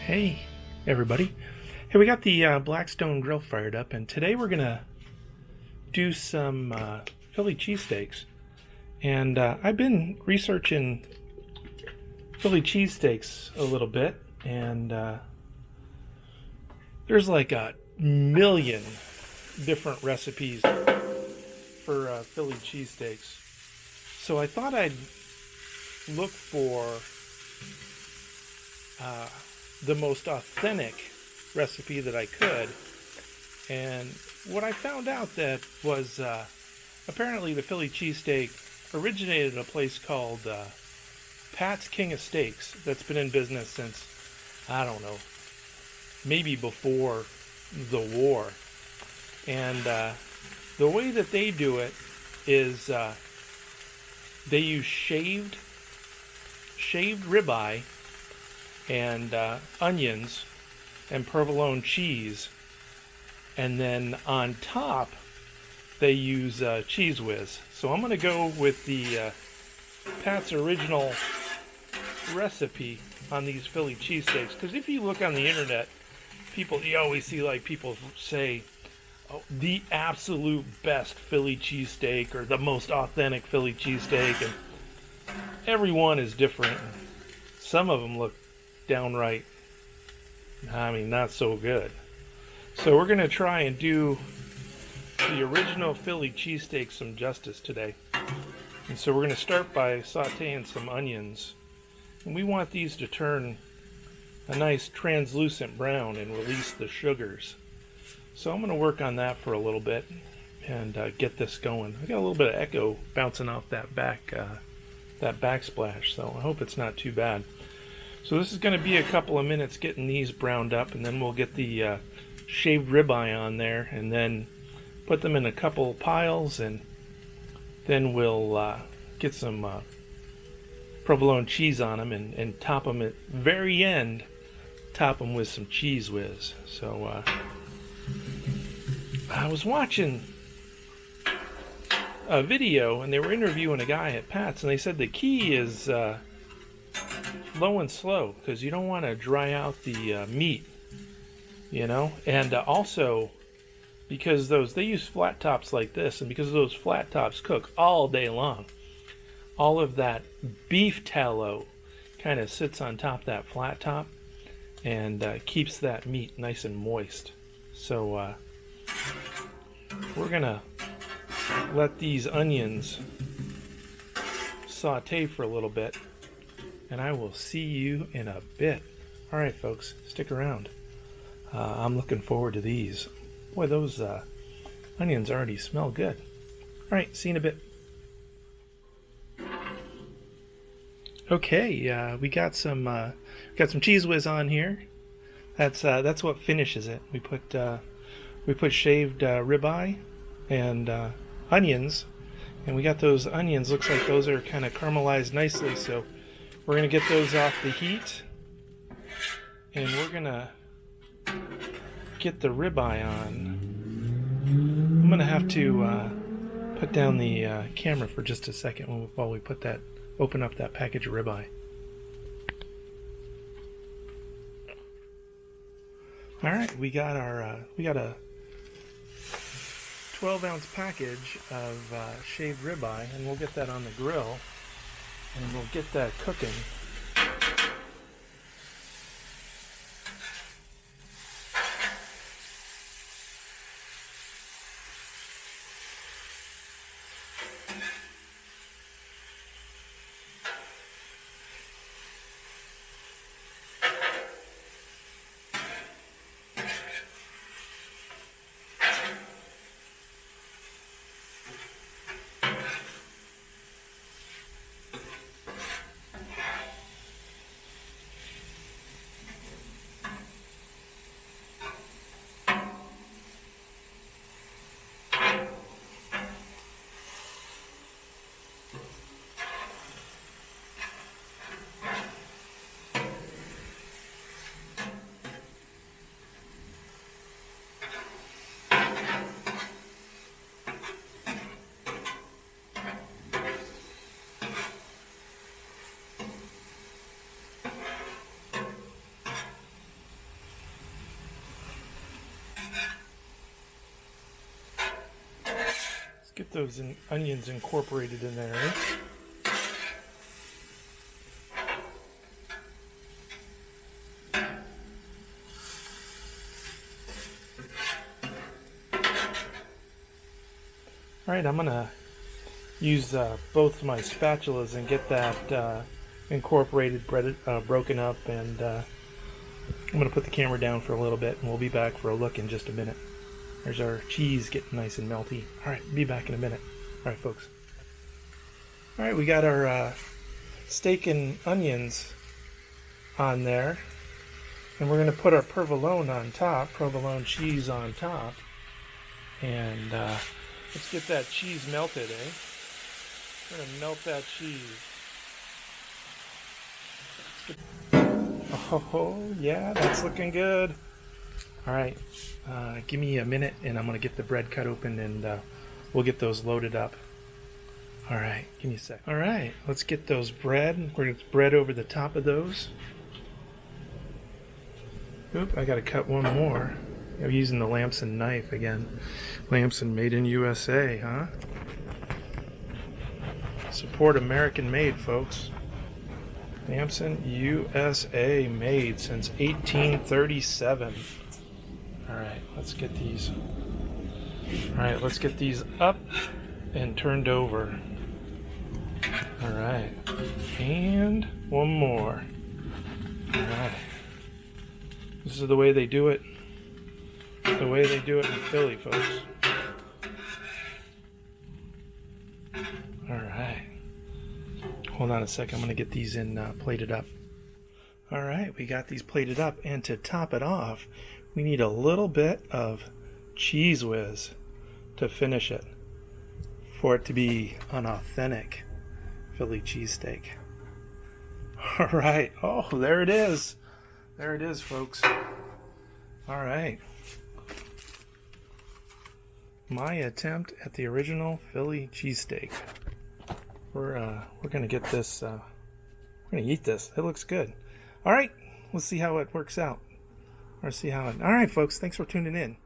Hey, everybody. Hey, we got the Blackstone grill fired up, and today we're going to do some Philly cheesesteaks. And I've been researching Philly cheesesteaks a little bit, and there's like a million different recipes for Philly cheesesteaks. So I thought I'd look for the most authentic recipe that I could. And what I found out that was apparently the Philly cheesesteak originated at a place called Pat's King of Steaks that's been in business since, I don't know, maybe before the war. And the way that they do it is they use shaved ribeye and onions and provolone cheese, and then on top they use Cheese Whiz. So I'm going to go with the Pat's original recipe on these Philly cheesesteaks, because if you look on the internet, you always see like people say, oh, the absolute best Philly cheesesteak or the most authentic Philly cheesesteak, and every one is different. Some of them look downright, not so good. So we're going to try and do the original Philly cheesesteak some justice today. And so we're going to start by sauteing some onions. And we want these to turn a nice translucent brown and release the sugars. So I'm going to work on that for a little bit and get this going. I got a little bit of echo bouncing off that backsplash, so I hope it's not too bad. So this is going to be a couple of minutes getting these browned up, and then we'll get the shaved ribeye on there, and then put them in a couple piles, and then we'll get some provolone cheese on them, and top them at the very end, top them with some Cheese Whiz. So I was watching a video, and they were interviewing a guy at Pat's, and they said the key is low and slow, because you don't want to dry out the meat, and also because they use flat tops like this, and because those flat tops cook all day long, all of that beef tallow kind of sits on top of that flat top and keeps that meat nice and moist. So we're gonna let these onions saute for a little bit, and I will see you in a bit. All right, folks, stick around. I'm looking forward to these. Boy, those onions already smell good. All right, see you in a bit. Okay, we got some Cheese Whiz on here. That's what finishes it. We put shaved ribeye and onions, and we got those onions. Looks like those are kind of caramelized nicely. So we're gonna get those off the heat, and we're gonna get the ribeye on. I'm gonna have to put down the camera for just a second while we open up that package of ribeye. All right, we got a 12-ounce package of shaved ribeye, and we'll get that on the grill, and we'll get that cooking. Get those onions incorporated in there. Alright, I'm going to use both my spatulas and get that incorporated, broken up, and I'm going to put the camera down for a little bit, and we'll be back for a look in just a minute. There's our cheese getting nice and melty. Alright, be back in a minute. Alright, folks. Alright, we got our steak and onions on there, and we're going to put our provolone on top, provolone cheese on top, and let's get that cheese melted, eh? We're going to melt that cheese. Oh, yeah, that's looking good. Alright, give me a minute and I'm going to get the bread cut open and we'll get those loaded up. Alright, give me a sec. Alright, let's get those bread. We're going to bread over the top of those. Oop, I got to cut one more. I'm using the Lamson knife again. Lamson made in USA, huh? Support American made, folks. Lamson USA made since 1837. Alright, let's get these. Alright, let's get these up and turned over. Alright, and one more. Alright. This is the way they do it. The way they do it in Philly, folks. Alright. Hold on a sec, I'm going to get these in plated up. Alright, we got these plated up, and to top it off, we need a little bit of Cheez Whiz to finish it, for it to be an authentic Philly cheesesteak. Alright, oh, there it is. There it is, folks. Alright. My attempt at the original Philly cheesesteak. We're gonna get this. We're gonna eat this. It looks good. All right, let's see how it works out. Or see how it. All right, folks. Thanks for tuning in.